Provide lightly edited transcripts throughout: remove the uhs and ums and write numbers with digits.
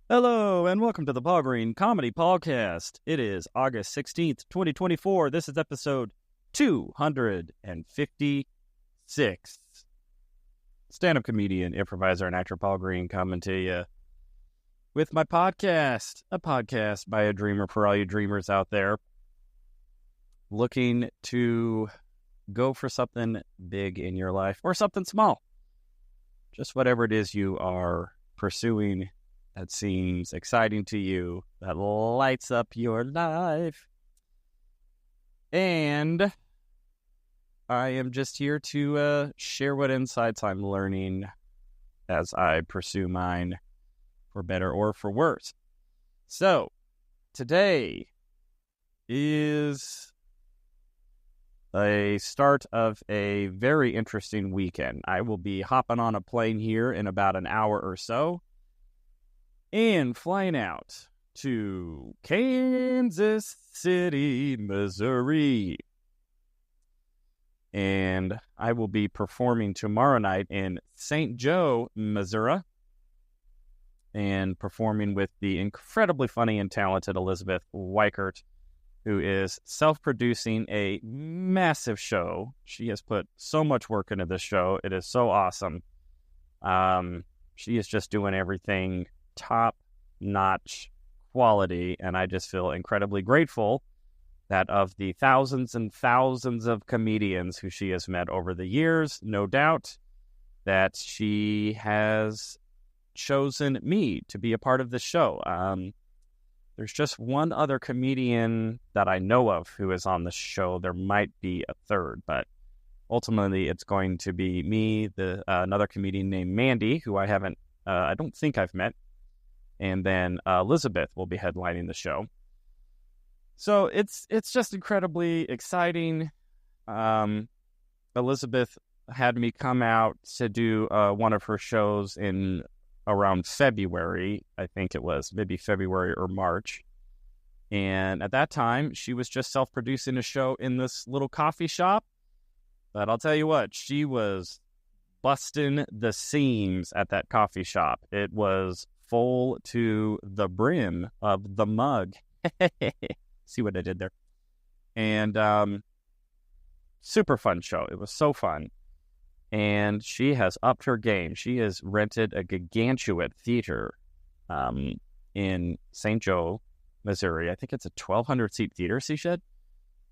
Hello, and welcome to the Paul Green Comedy PaulCast. It is August 16th, 2024. This is episode 256. Stand-up comedian, improviser, and actor Paul Green coming to you with my podcast, a podcast by a dreamer for all you dreamers out there looking to go for something big in your life or something small. Just whatever it is you are pursuing that seems exciting to you, that lights up your life. And I am just here to share what insights I'm learning as I pursue mine, for better or for worse. So, today is a start of a very interesting weekend. I will be hopping on a plane here in about an hour or so, and flying out to Kansas City, Missouri. And I will be performing tomorrow night in St. Joe, Missouri, and performing with the incredibly funny and talented Elizabeth Weichert, who is self-producing a massive show. She has put so much work into this show. It is so awesome. She is just doing everything top-notch quality, and I just feel incredibly grateful that of the thousands and thousands of comedians who she has met over the years, no doubt that she has chosen me to be a part of the show. There's just one other comedian that I know of who is on the show. There might be a third, but ultimately it's going to be me, another comedian named Mandy, who I don't think I've met. And then Elizabeth will be headlining the show. So it's just incredibly exciting. Elizabeth had me come out to do one of her shows in around February. I think it was maybe February or March. And at that time, she was just self-producing a show in this little coffee shop. But I'll tell you what, she was busting the seams at that coffee shop. It was full to the brim of the mug. See what I did there? And super fun show. It was so fun. And she has upped her game. She has rented a gargantuan theater in St. Joe, Missouri. I think it's a 1,200-seat theater, she said.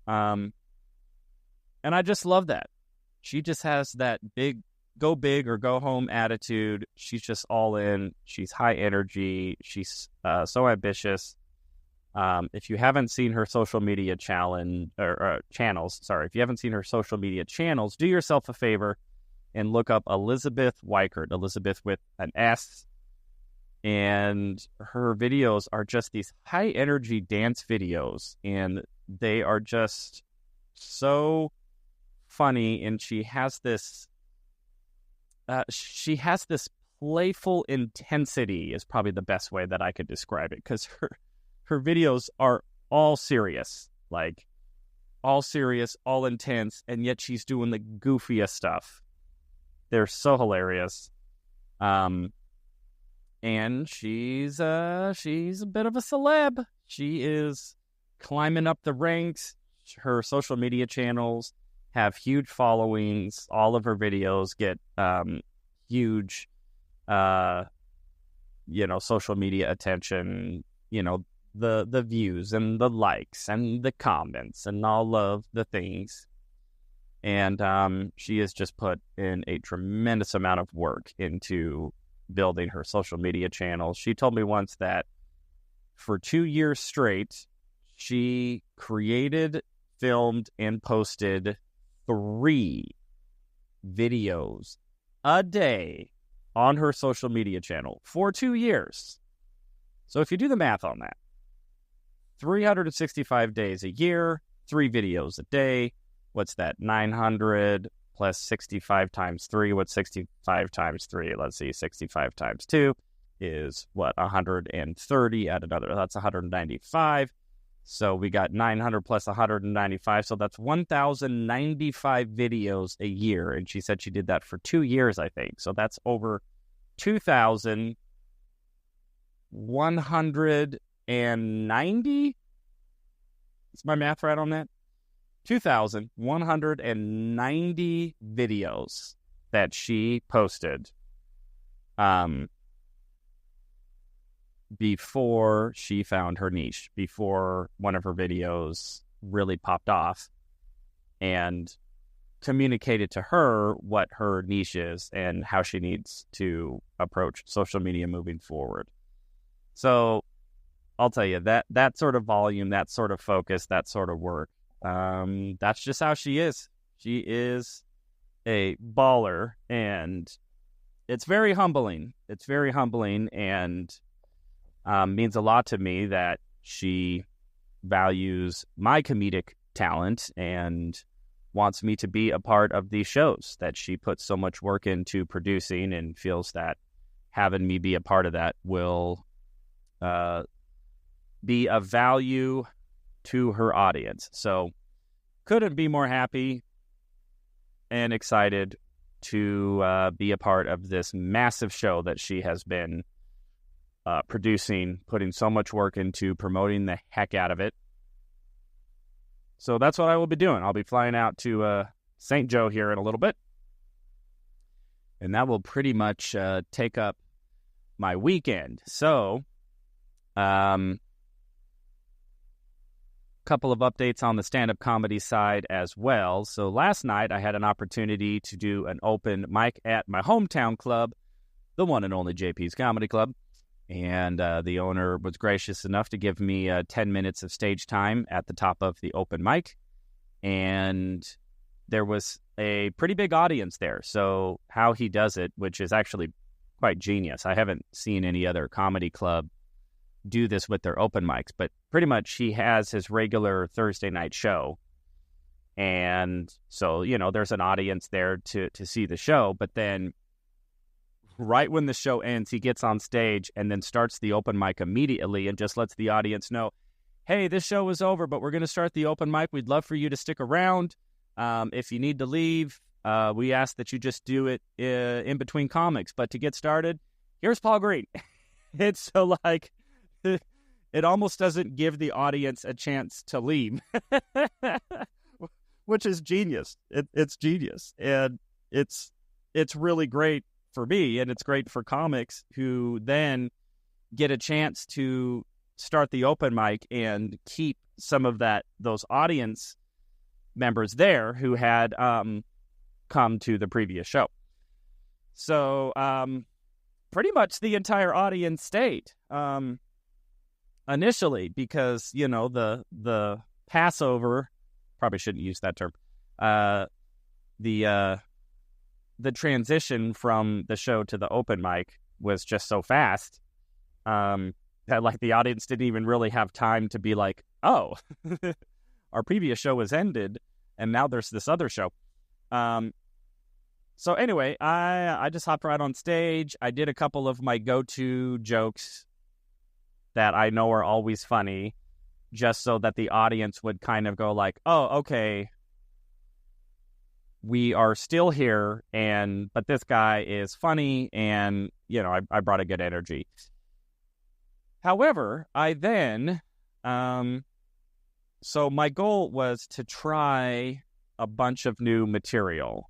And I just love that. She just has that go big or go home attitude. She's just all in. She's high energy. She's so ambitious. If you haven't seen her social media channels, if you haven't seen her social media channels, do yourself a favor and look up Elizabeth Weichert, Elizabeth with an S. And her videos are just these high energy dance videos, and they are just so funny. And she has this playful intensity is probably the best way that I could describe it, because her videos are all serious, all intense, and yet she's doing the goofiest stuff. They're so hilarious. And she's a bit of a celeb. She is climbing up the ranks. Her social media channels have huge followings. All of her videos get huge, social media attention. The views and the likes and the comments and all of the things. And she has just put in a tremendous amount of work into building her social media channels. She told me once that for 2 years straight, she created, filmed, and posted 3 videos a day on her social media channel for 2 years. So if you do the math on that, 365 days a year, 3 videos a day. What's that? 900 plus 65 times 3. What's 65 times 3? Let's see. 65 times 2 is what? 130. Add another. That's 195. So we got 900 plus 195. So that's 1,095 videos a year. And she said she did that for 2 years, I think. So that's over 2,000 2,190. Is my math right on that? 2,190 videos that she posted before she found her niche, before one of her videos really popped off and communicated to her what her niche is and how she needs to approach social media moving forward. So I'll tell you, that sort of volume, that sort of focus, that sort of work, that's just how she is. She is a baller, and it's very humbling. It's very humbling, and means a lot to me that she values my comedic talent and wants me to be a part of these shows that she puts so much work into producing, and feels that having me be a part of that will be of value to her audience. So couldn't be more happy and excited to be a part of this massive show that she has been producing, putting so much work into, promoting the heck out of it. So that's what I will be doing. I'll be flying out to St. Joe here in a little bit, and that will pretty much take up my weekend. So couple of updates on the stand-up comedy side as well. So last night I had an opportunity to do an open mic at my hometown club, the one and only JP's Comedy Club. And the owner was gracious enough to give me 10 minutes of stage time at the top of the open mic. And there was a pretty big audience there. So how he does it, which is actually quite genius. I haven't seen any other comedy club do this with their open mics, but pretty much he has his regular Thursday night show. And so, there's an audience there to see the show. But then right when the show ends, he gets on stage and then starts the open mic immediately and just lets the audience know, hey, this show is over, but we're going to start the open mic. We'd love for you to stick around. If you need to leave, we ask that you just do it in between comics. But to get started, here's Paul Green. It's so like, it almost doesn't give the audience a chance to leave, which is genius. It's genius. And it's really great for me, and it's great for comics who then get a chance to start the open mic and keep some of those audience members there who had come to the previous show. So pretty much the entire audience stayed initially because, the Passover, probably shouldn't use that term, the transition from the show to the open mic was just so fast that like the audience didn't even really have time to be like, oh, our previous show was ended and now there's this other show. So anyway, I just hopped right on stage. I did a couple of my go-to jokes that I know are always funny, just so that the audience would kind of go like, oh, okay, we are still here, but this guy is funny, and, I brought a good energy. However, I then, so my goal was to try a bunch of new material.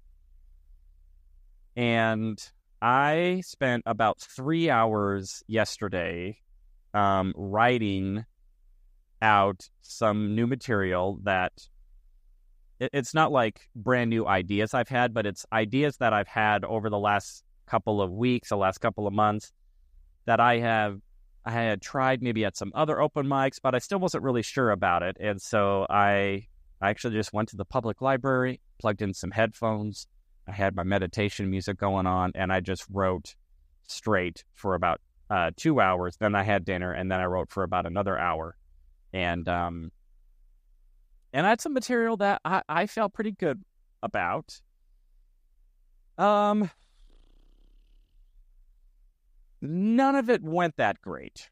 And I spent about 3 hours yesterday writing out some new material that it's not like brand new ideas I've had, but it's ideas that I've had over the last couple of weeks, the last couple of months that I had tried maybe at some other open mics, but I still wasn't really sure about it. And so I actually just went to the public library, plugged in some headphones. I had my meditation music going on, and I just wrote straight for about 2 hours. Then I had dinner, and then I wrote for about another hour. And I had some material that I felt pretty good about. None of it went that great.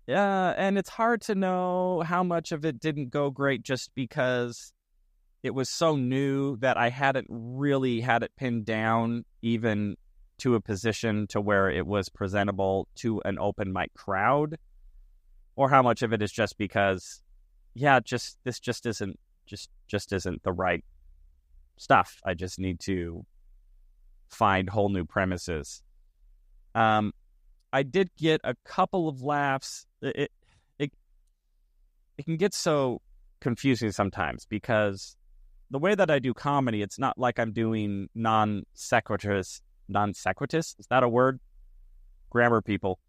Yeah, and it's hard to know how much of it didn't go great just because it was so new that I hadn't really had it pinned down even to a position to where it was presentable to an open mic crowd, or how much of it is just because, this just isn't the right stuff. I just need to find whole new premises. I did get a couple of laughs. It can get so confusing sometimes because the way that I do comedy, it's not like I'm doing non sequitur. Non sequitur? Is that a word? Grammar people,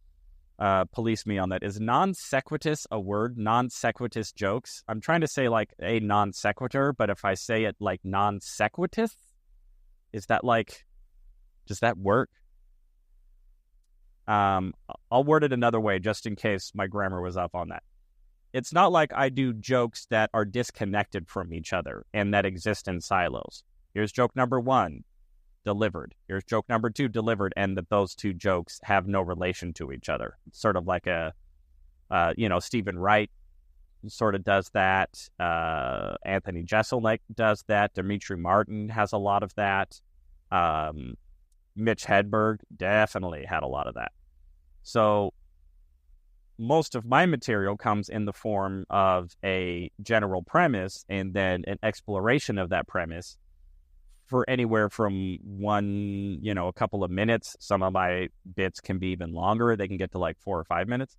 police me on that. Is non sequitur a word? Non sequitur jokes? I'm trying to say like a non sequitur, but if I say it like non sequitur, is that like, does that work? I'll word it another way just in case my grammar was up on that. It's not like I do jokes that are disconnected from each other and that exist in silos. Here's joke number 1, delivered. Here's joke number 2, delivered, and that those two jokes have no relation to each other. It's sort of like Stephen Wright sort of does that. Anthony Jeselnik does that. Dimitri Martin has a lot of that. Mitch Hedberg definitely had a lot of that. So most of my material comes in the form of a general premise and then an exploration of that premise for anywhere from a couple of minutes. Some of my bits can be even longer. They can get to like 4 or 5 minutes.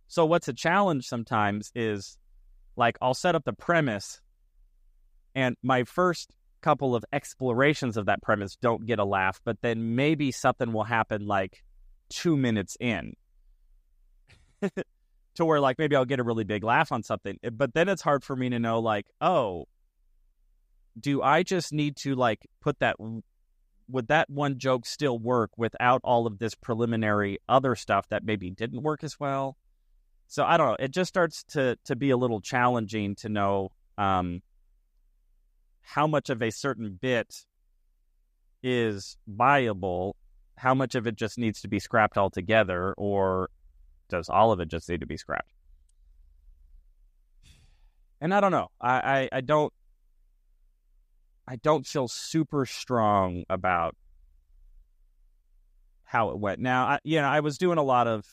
So what's a challenge sometimes is like I'll set up the premise and my first couple of explorations of that premise don't get a laugh, but then maybe something will happen like 2 minutes in to where like maybe I'll get a really big laugh on something, but then it's hard for me to know like, oh, do I just need to like would that one joke still work without all of this preliminary other stuff that maybe didn't work as well? So I don't know. It just starts to be a little challenging to know how much of a certain bit is viable, how much of it just needs to be scrapped altogether, or does all of it just need to be scrapped? And I don't know. I don't feel super strong about how it went. Now, I was doing a lot of,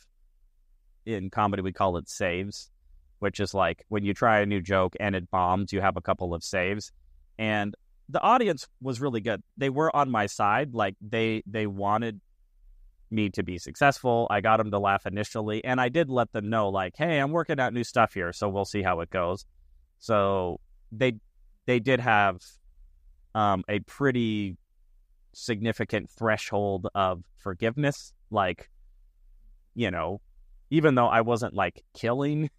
in comedy, we call it saves, which is like when you try a new joke and it bombs, you have a couple of saves. And the audience was really good. They were on my side. Like they wanted me to be successful. I got them to laugh initially. And I did let them know like, hey, I'm working out new stuff here, so we'll see how it goes. So they did have a pretty significant threshold of forgiveness. Like, even though I wasn't like killing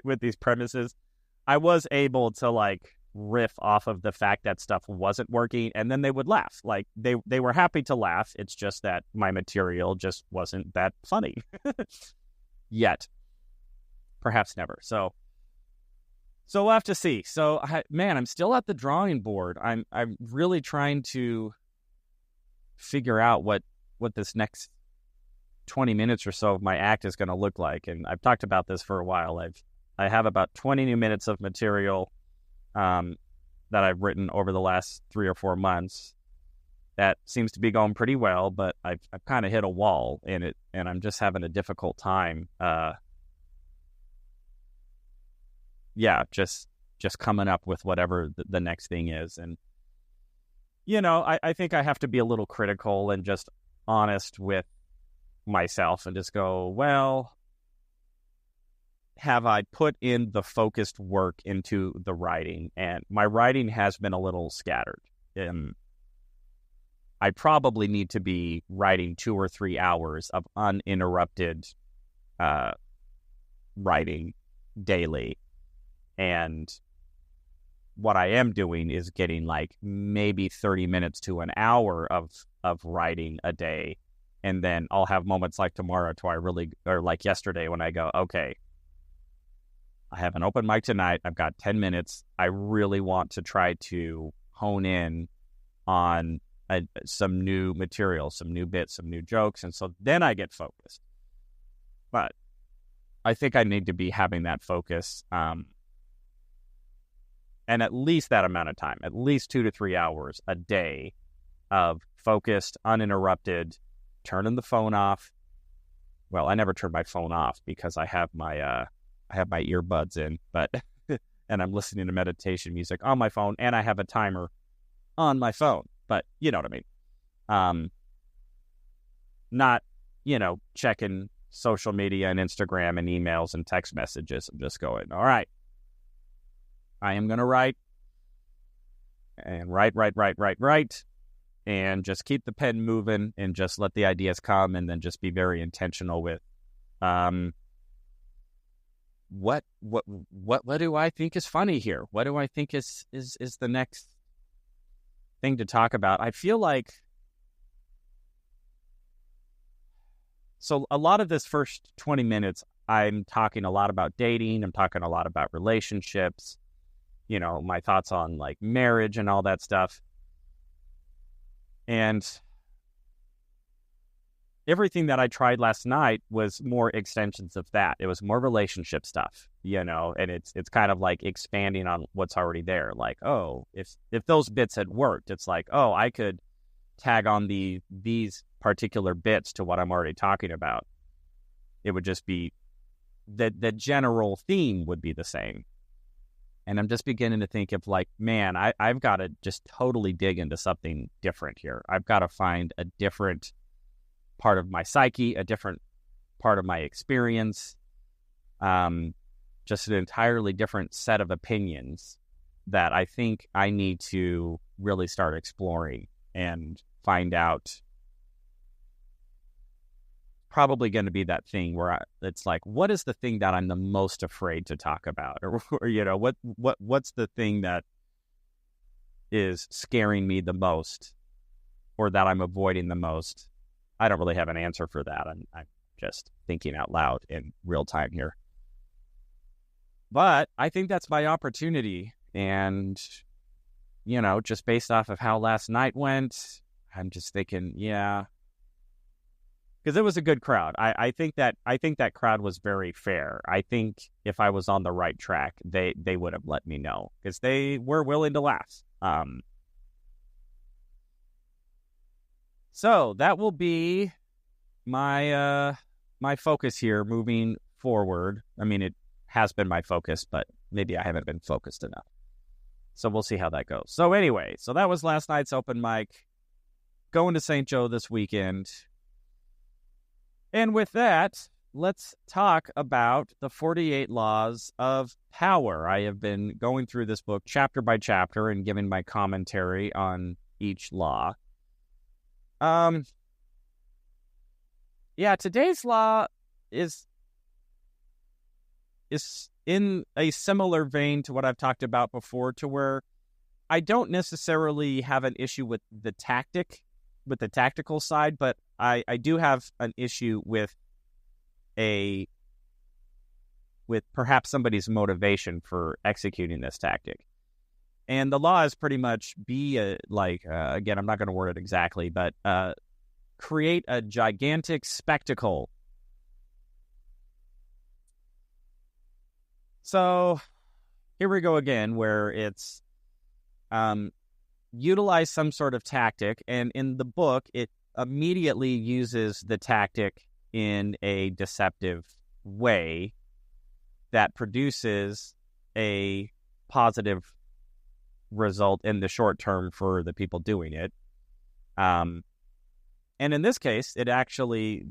with these premises, I was able to like riff off of the fact that stuff wasn't working, and then they would laugh. Like they were happy to laugh. It's just that my material just wasn't that funny yet. Perhaps never. So we'll have to see. So I'm still at the drawing board. I'm really trying to figure out what this next 20 minutes or so of my act is going to look like. And I've talked about this for a while. I have about 20 new minutes of material that I've written over the last 3 or 4 months. That seems to be going pretty well, but I've kind of hit a wall in it, and I'm just having a difficult time. Just coming up with whatever the next thing is. And, I think I have to be a little critical and just honest with myself and just go, well, have I put in the focused work into the writing? And my writing has been a little scattered. I probably need to be writing 2 or 3 hours of uninterrupted writing daily. And what I am doing is getting like maybe 30 minutes to an hour of writing a day. And then I'll have moments like tomorrow or like yesterday when I go, okay, I have an open mic tonight. I've got 10 minutes. I really want to try to hone in on some new material, some new bits, some new jokes. And so then I get focused. But I think I need to be having that focus And at least that amount of time, at least 2 to 3 hours a day of focused, uninterrupted, turning the phone off. Well, I never turn my phone off because I have my earbuds in, but and I'm listening to meditation music on my phone, and I have a timer on my phone. But you know what I mean. Not, checking social media and Instagram and emails and text messages. I'm just going, all right, I am going to write and write, and just keep the pen moving and just let the ideas come, and then just be very intentional with, what do I think is funny here? What do I think is the next thing to talk about? I feel like, so a lot of this first 20 minutes, I'm talking a lot about dating. I'm talking a lot about relationships, my thoughts on like marriage and all that stuff. And everything that I tried last night was more extensions of that. It was more relationship stuff, and it's kind of like expanding on what's already there. Like, oh, if those bits had worked, it's like, oh, I could tag on these particular bits to what I'm already talking about. It would just be the general theme would be the same. And I'm just beginning to think of like, man, I've got to just totally dig into something different here. I've got to find a different part of my psyche, a different part of my experience, just an entirely different set of opinions that I think I need to really start exploring and find out. Probably going to be that thing where it's like, what is the thing that I'm the most afraid to talk about? Or what's the thing that is scaring me the most, or that I'm avoiding the most? I don't really have an answer for that. I'm just thinking out loud in real time here. But I think that's my opportunity. And, just based off of how last night went, I'm just thinking, yeah, because it was a good crowd. I think that crowd was very fair. I think if I was on the right track, they would have let me know, because they were willing to laugh. So that will be my focus here moving forward. I mean, it has been my focus, but maybe I haven't been focused enough. So we'll see how that goes. So anyway, so that was last night's open mic. Going to St. Joe this weekend. And with that, let's talk about the 48 Laws of Power. I have been going through this book chapter by chapter and giving my commentary on each law. Today's law is in a similar vein to what I've talked about before, to where I don't necessarily have an issue with the tactical side, but I do have an issue with perhaps somebody's motivation for executing this tactic. And the law is pretty much again, I'm not going to word it exactly, but create a gigantic spectacle. So here we go again, where it's utilize some sort of tactic, and in the book, it immediately uses the tactic in a deceptive way that produces a positive result in the short term for the people doing it. And in this case, it actually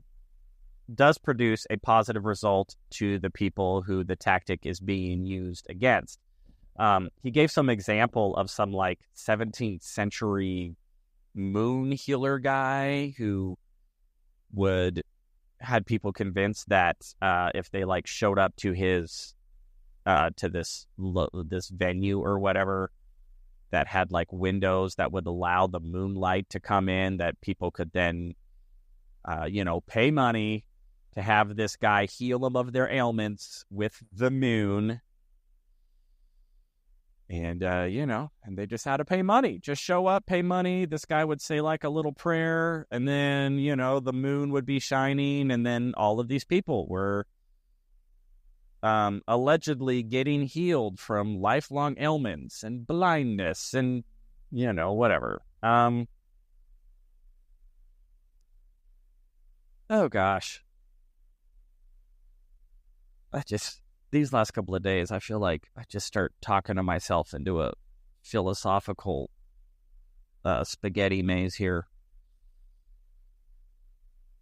does produce a positive result to the people who the tactic is being used against. He gave some example of some 17th century moon healer guy who had people convinced that if they showed up to his to this venue or whatever that had windows that would allow the moonlight to come in, that people could then pay money to have this guy heal them of their ailments with the moon. And, and they just had to pay money. Just show up, pay money. This guy would say a little prayer, and then, the moon would be shining, and then all of these people were allegedly getting healed from lifelong ailments and blindness and, whatever. Oh, gosh. These last couple of days, I feel like I just start talking to myself into a philosophical spaghetti maze here.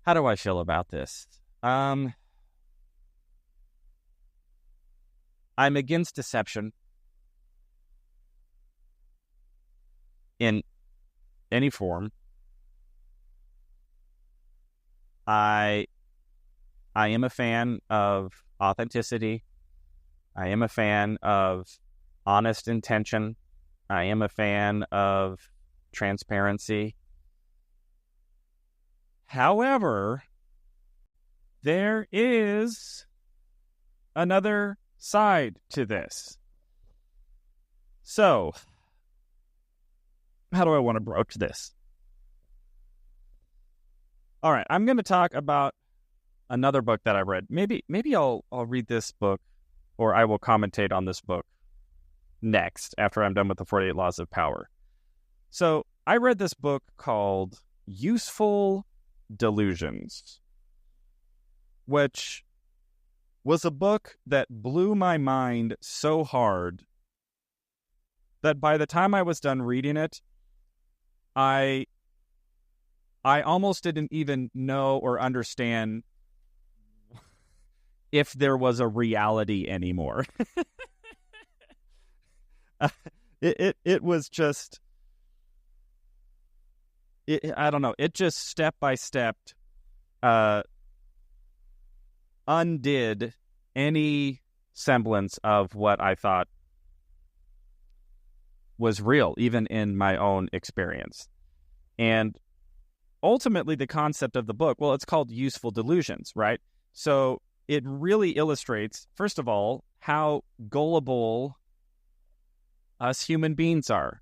How do I feel about this? I'm against deception in any form. I am a fan of authenticity. I am a fan of honest intention. I am a fan of transparency. However, there is another side to this. So, how do I want to broach this? All right, I'm going to talk about another book that I read. Maybe I'll read this book, or I will commentate on this book next after I'm done with the 48 Laws of Power. So I read this book called Useful Delusions, which was a book that blew my mind so hard that by the time I was done reading it, I almost didn't even know or understand if there was a reality anymore. It was just, I don't know. It just step by step undid any semblance of what I thought was real, even in my own experience. And ultimately, the concept of the book, well, it's called Useful Delusions, right? So it really illustrates, first of all, how gullible us human beings are.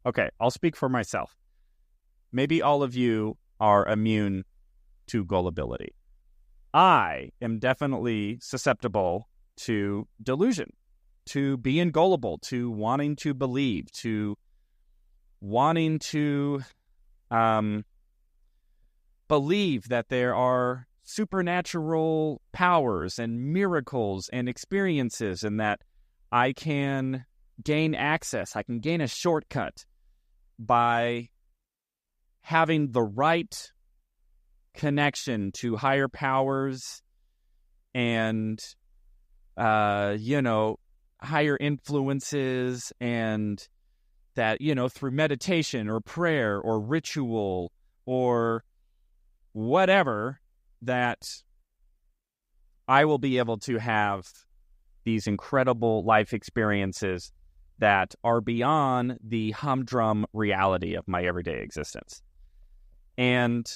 Okay, I'll speak for myself. Maybe all of you are immune to gullibility. I am definitely susceptible to delusion, to being gullible, to wanting to believe, to wanting to believe that there are supernatural powers and miracles and experiences, and that I can gain access, I can gain a shortcut by having the right connection to higher powers and, higher influences, and that, through meditation or prayer or ritual or whatever, that I will be able to have these incredible life experiences that are beyond the humdrum reality of my everyday existence. And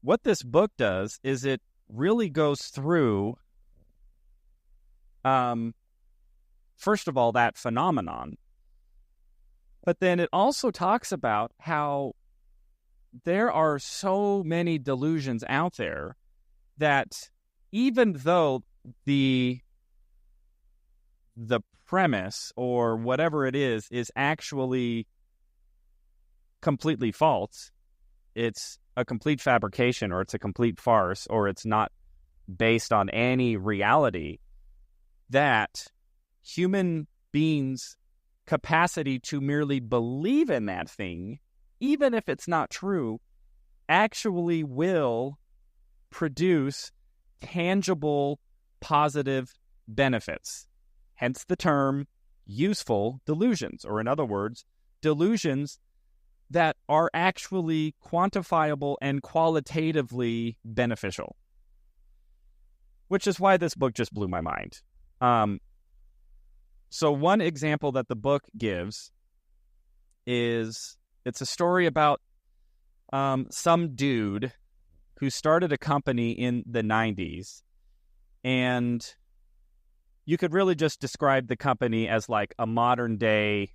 what this book does is it really goes through, first of all, that phenomenon, but then it also talks about how there are so many delusions out there that even though the premise or whatever it is actually completely false, it's a complete fabrication, or it's a complete farce, or it's not based on any reality, that human beings' capacity to merely believe in that thing, even if it's not true, actually will produce tangible, positive benefits. Hence the term useful delusions, or in other words, delusions that are actually quantifiable and qualitatively beneficial. Which is why this book just blew my mind. So one example that the book gives is, it's a story about some dude who started a company in the 90s, and you could really just describe the company as like a modern day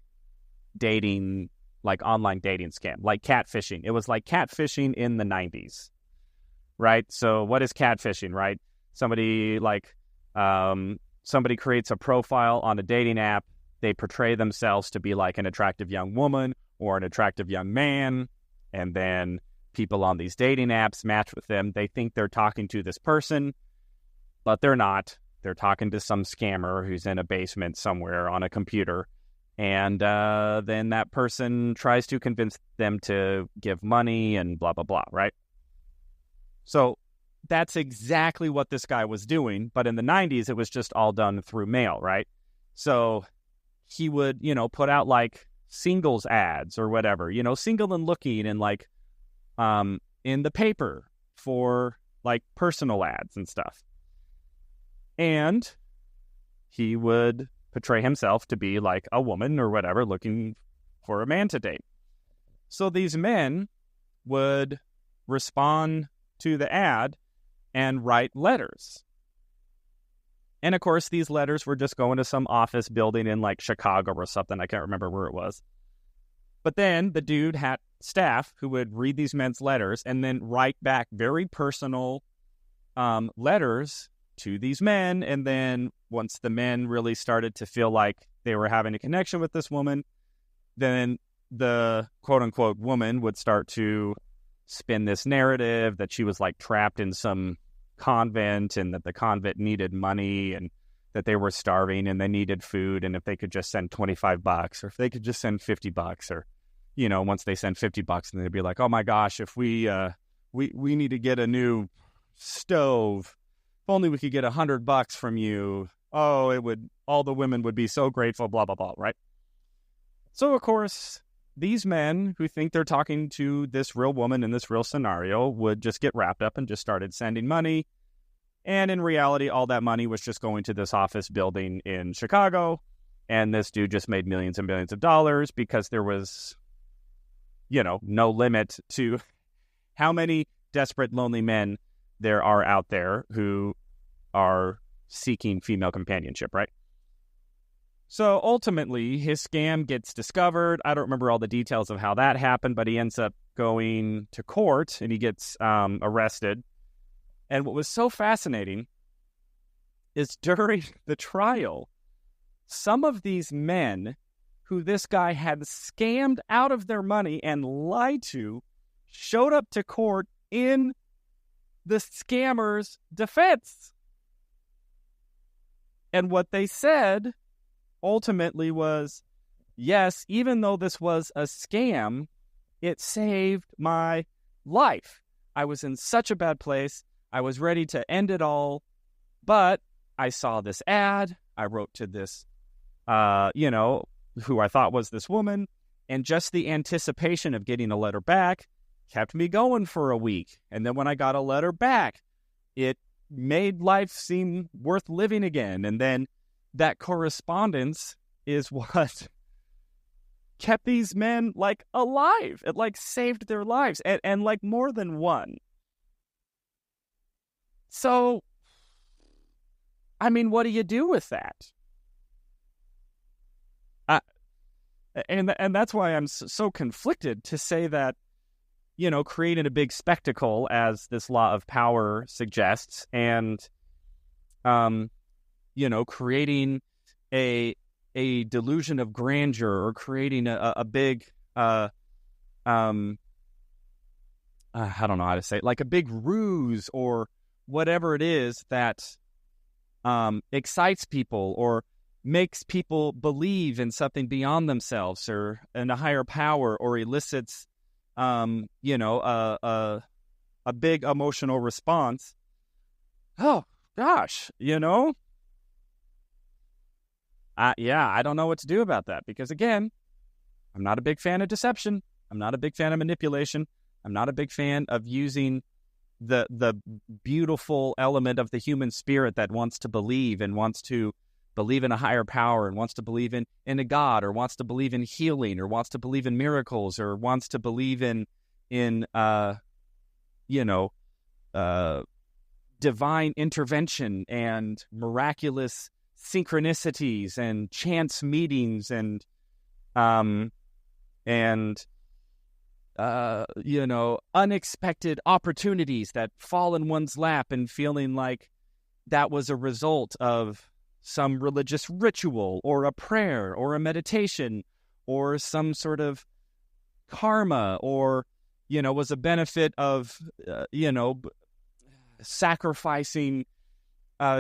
dating, like online dating scam, like catfishing. It was like catfishing in the 90s, right? So what is catfishing, right? Somebody like Somebody creates a profile on a dating app. They portray themselves to be like an attractive young woman or an attractive young man. And then people on these dating apps match with them. They think they're talking to this person, but they're not. They're talking to some scammer who's in a basement somewhere on a computer. And then that person tries to convince them to give money and blah, blah, blah, right? So that's exactly what this guy was doing. But in the 90s, it was just all done through mail, right? So he would, put out like singles ads or whatever, single and looking, and like in the paper for like personal ads and stuff. And he would portray himself to be like a woman or whatever, looking for a man to date. So these men would respond to the ad and write letters. And of course, these letters were just going to some office building in like Chicago or something. I can't remember where it was. But then the dude had staff who would read these men's letters and then write back very personal letters to these men. And then once the men really started to feel like they were having a connection with this woman, then the quote-unquote woman would start to spin this narrative that she was like trapped in some convent and that the convent needed money and that they were starving and they needed food, and if they could just send $25 or if they could just send $50, or once they send $50, and they'd be like, oh my gosh, if we need to get a new stove, if only we could get $100 from you, all the women would be so grateful, blah blah blah, right? So of course these men who think they're talking to this real woman in this real scenario would just get wrapped up and just started sending money. And in reality, all that money was just going to this office building in Chicago. And this dude just made millions and millions of dollars because there was, no limit to how many desperate, lonely men there are out there who are seeking female companionship, right? So ultimately, his scam gets discovered. I don't remember all the details of how that happened, but he ends up going to court and he gets arrested. And what was so fascinating is during the trial, some of these men who this guy had scammed out of their money and lied to showed up to court in the scammer's defense. And what they said ultimately was, yes, even though this was a scam, it saved my life. I was in such a bad place. I was ready to end it all. But I saw this ad. I wrote to this, who I thought was this woman. And just the anticipation of getting a letter back kept me going for a week. And then when I got a letter back, it made life seem worth living again. And then that correspondence is what kept these men like alive. It like saved their lives, and like more than one. So, I mean, what do you do with that? And that's why I'm so conflicted to say that, creating a big spectacle, as this law of power suggests, and creating a delusion of grandeur, or creating a big, I don't know how to say it, like a big ruse or whatever it is that excites people or makes people believe in something beyond themselves or in a higher power, or elicits, a big emotional response. Oh gosh, I don't know what to do about that, because again, I'm not a big fan of deception. I'm not a big fan of manipulation. I'm not a big fan of using the beautiful element of the human spirit that wants to believe and wants to believe in a higher power and wants to believe in a God, or wants to believe in healing, or wants to believe in miracles, or wants to believe in divine intervention and miraculous synchronicities and chance meetings and unexpected opportunities that fall in one's lap, and feeling like, that was a result of some religious ritual or a prayer or a meditation or some sort of karma, or, was a benefit of, sacrificing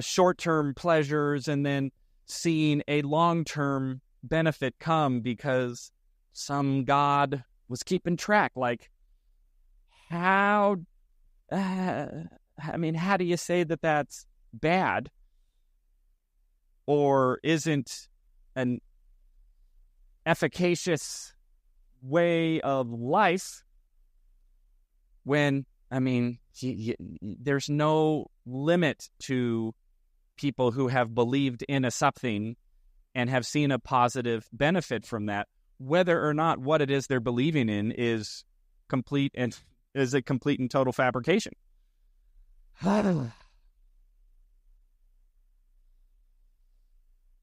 short-term pleasures and then seeing a long-term benefit come because some God was keeping track. Like, how do you say that that's bad or isn't an efficacious way of life when, there's no limit to people who have believed in a something and have seen a positive benefit from that, whether or not what it is they're believing in is a complete and total fabrication.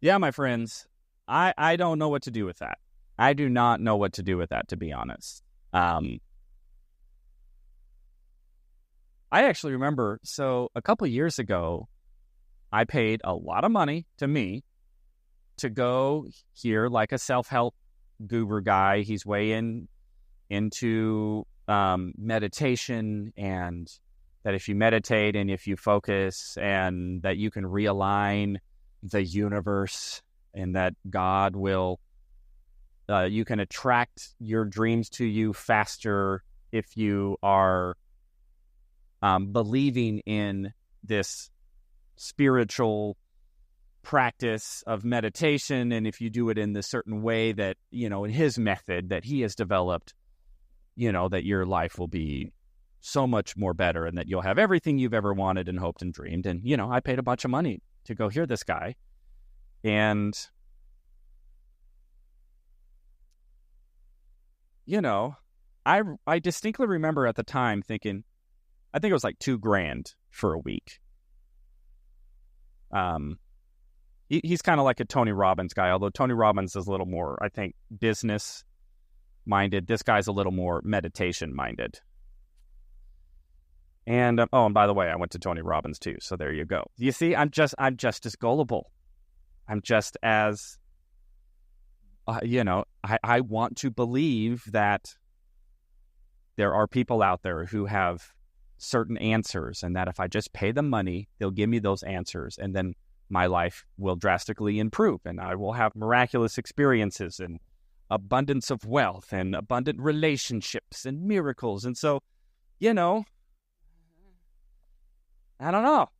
Yeah, my friends, I don't know what to do with that. I do not know what to do with that, to be honest. I actually remember, so a couple years ago, I paid a lot of money to to go hear like a self-help guru guy. He's way into meditation, and that if you meditate and if you focus, and that you can realign the universe, and that God will, you can attract your dreams to you faster if you are believing in this spiritual practice of meditation, and if you do it in this certain way that, in his method that he has developed, that your life will be so much more better, and that you'll have everything you've ever wanted and hoped and dreamed. And, I paid a bunch of money to go hear this guy. And, I distinctly remember at the time thinking, I think it was like $2,000 for a week. He's kind of like a Tony Robbins guy, although Tony Robbins is a little more, I think, business minded. This guy's a little more meditation minded. And and by the way, I went to Tony Robbins too, so there you go. You see, I'm just as gullible. I'm just as I want to believe that there are people out there who have certain answers, and that if I just pay them money, they'll give me those answers, and then my life will drastically improve, and I will have miraculous experiences and abundance of wealth and abundant relationships and miracles. And so, I don't know.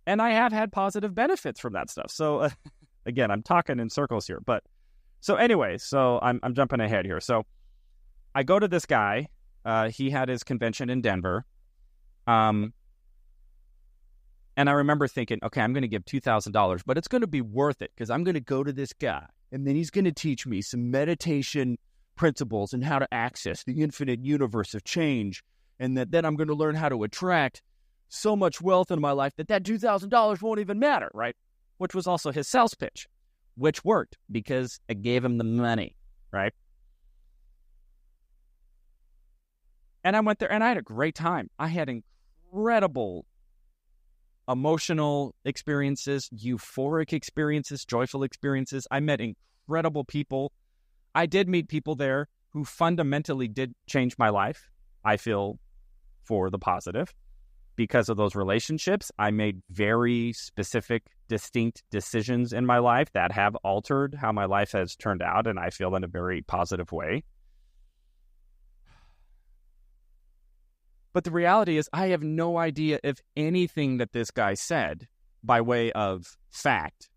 And I have had positive benefits from that stuff. So, again, I'm talking in circles here. But so anyway, I'm jumping ahead here. So I go to this guy. He had his convention in Denver. And I remember thinking, okay, I'm going to give $2,000, but it's going to be worth it because I'm going to go to this guy, and then he's going to teach me some meditation principles and how to access the infinite universe of change, and then I'm going to learn how to attract so much wealth in my life that $2,000 won't even matter, right? Which was also his sales pitch, which worked because I gave him the money, right? And I went there, and I had a great time. I had incredible emotional experiences, euphoric experiences, joyful experiences. I met incredible people. I did meet people there who fundamentally did change my life, I feel, for the positive. Because of those relationships, I made very specific, distinct decisions in my life that have altered how my life has turned out, and I feel in a very positive way. But the reality is, I have no idea if anything that this guy said by way of fact,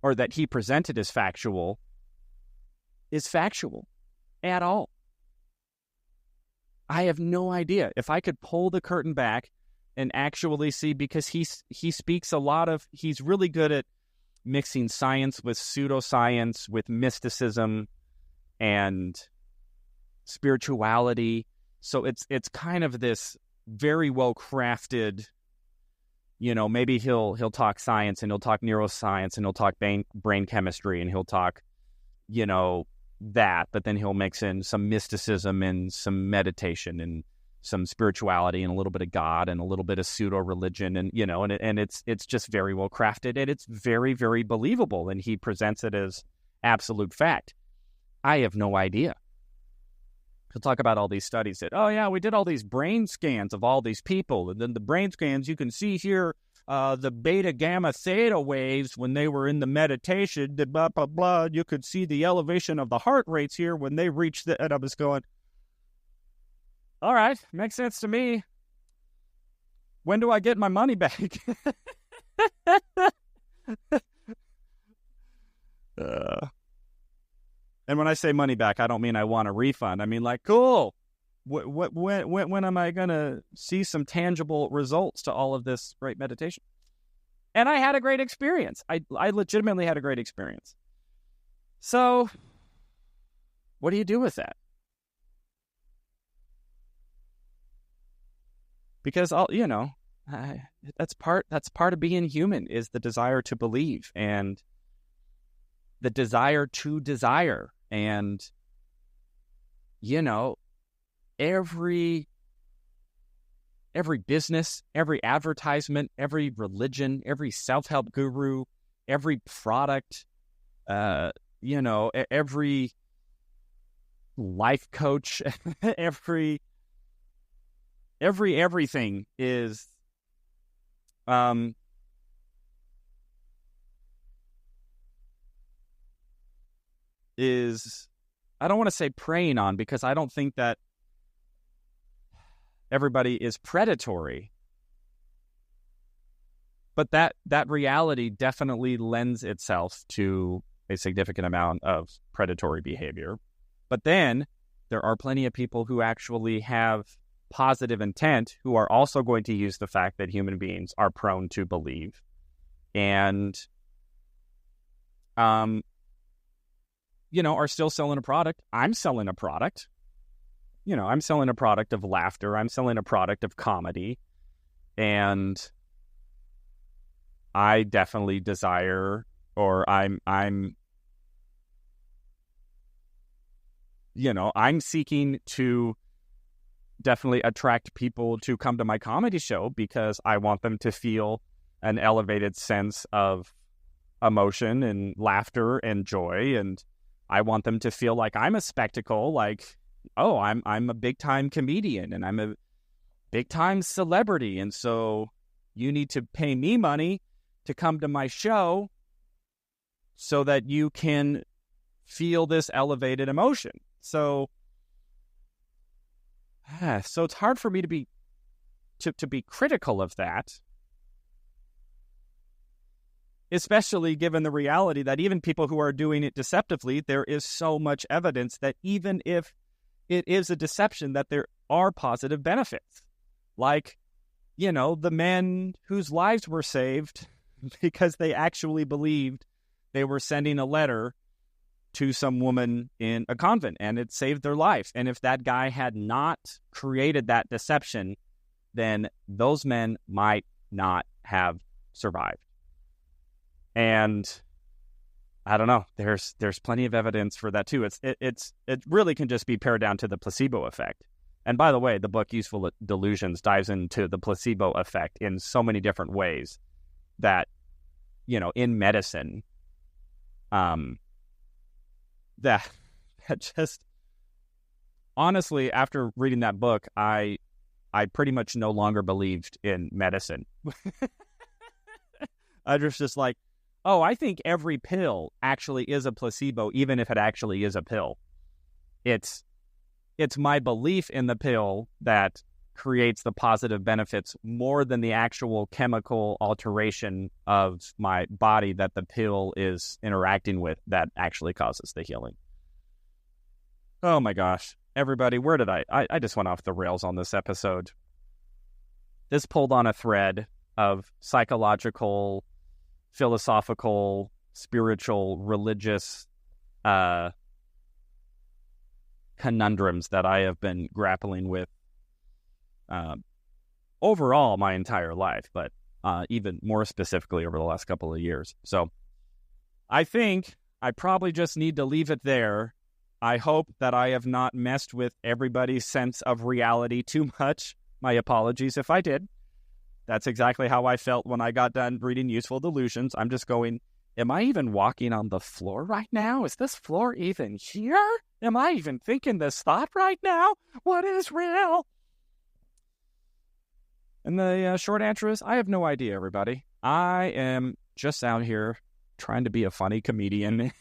or that he presented as factual, is factual at all. I have no idea. If I could pull the curtain back and actually see, because he speaks a lot of, he's really good at mixing science with pseudoscience, with mysticism and spirituality. So it's kind of this very well crafted, maybe he'll talk science, and he'll talk neuroscience, and he'll talk brain chemistry, and he'll talk, that, but then he'll mix in some mysticism and some meditation and some spirituality and a little bit of God and a little bit of pseudo religion, and it's just very well crafted, and it's very, very believable, and he presents it as absolute fact. I have no idea. He'll talk about all these studies that, oh yeah, we did all these brain scans of all these people, and then the brain scans, you can see here the beta, gamma, theta waves when they were in the meditation, the blah, blah, blah. You could see the elevation of the heart rates here when they reached and I was going, all right, makes sense to me. When do I get my money back? And when I say money back, I don't mean I want a refund. I mean, like, cool. When am I going to see some tangible results to all of this great meditation? And I had a great experience. I legitimately had a great experience. So what do you do with that? Because that's part of being human, is the desire to believe and the desire to desire. And every business, every advertisement, every religion, every self-help guru, every product, every life coach, everything is I don't want to say preying on, because I don't think that everybody is predatory. But that reality definitely lends itself to a significant amount of predatory behavior. But then there are plenty of people who actually have positive intent, who are also going to use the fact that human beings are prone to believe. And are still selling a product. I'm selling a product. I'm selling a product of laughter. I'm selling a product of comedy. And I definitely desire, or I'm seeking to definitely attract people to come to my comedy show, because I want them to feel an elevated sense of emotion and laughter and joy, and I want them to feel like I'm a spectacle, like, oh, I'm a big time comedian and I'm a big time celebrity, and so you need to pay me money to come to my show so that you can feel this elevated emotion. So it's hard for me to be critical of that, especially given the reality that even people who are doing it deceptively, there is so much evidence that even if it is a deception, that there are positive benefits. Like, the men whose lives were saved because they actually believed they were sending a letter to some woman in a convent, and it saved their life. And if that guy had not created that deception, then those men might not have survived. And I don't know. There's plenty of evidence for that too. It really can just be pared down to the placebo effect. And by the way, the book Useful Delusions dives into the placebo effect in so many different ways that, in medicine, that just, honestly, after reading that book, I pretty much no longer believed in medicine. I was just like, oh, I think every pill actually is a placebo, even if it actually is a pill. It's my belief in the pill that creates the positive benefits more than the actual chemical alteration of my body that the pill is interacting with that actually causes the healing. Oh my gosh. Everybody, where did I just went off the rails on this episode. This pulled on a thread of psychological, philosophical, spiritual, religious conundrums that I have been grappling with overall my entire life, but even more specifically over the last couple of years. So I think I probably just need to leave it there I hope that I have not messed with everybody's sense of reality too much. My apologies if I did. That's exactly how I felt when I got done reading Useful Delusions. I'm just going, am I even walking on the floor right now? Is this floor even here? Am I even thinking this thought right now? What is real? And the short answer is, I have no idea, everybody. I am just out here trying to be a funny comedian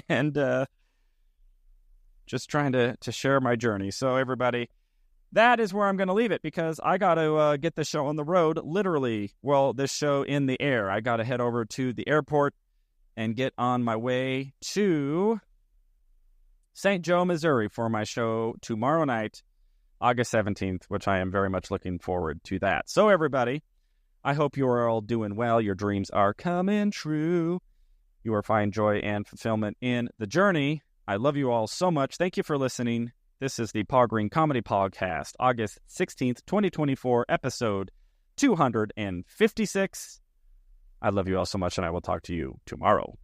and just trying to share my journey. So, everybody, that is where I'm going to leave it because I got to get the show on the road, literally. Well, this show in the air. I got to head over to the airport and get on my way to St. Joe, Missouri for my show tomorrow night, August 17th, which I am very much looking forward to that. So, everybody, I hope you are all doing well. Your dreams are coming true. You are finding joy and fulfillment in the journey. I love you all so much. Thank you for listening. This is the Paul Green Comedy PaulCast, August 16th, 2024, episode 256. I love you all so much, and I will talk to you tomorrow.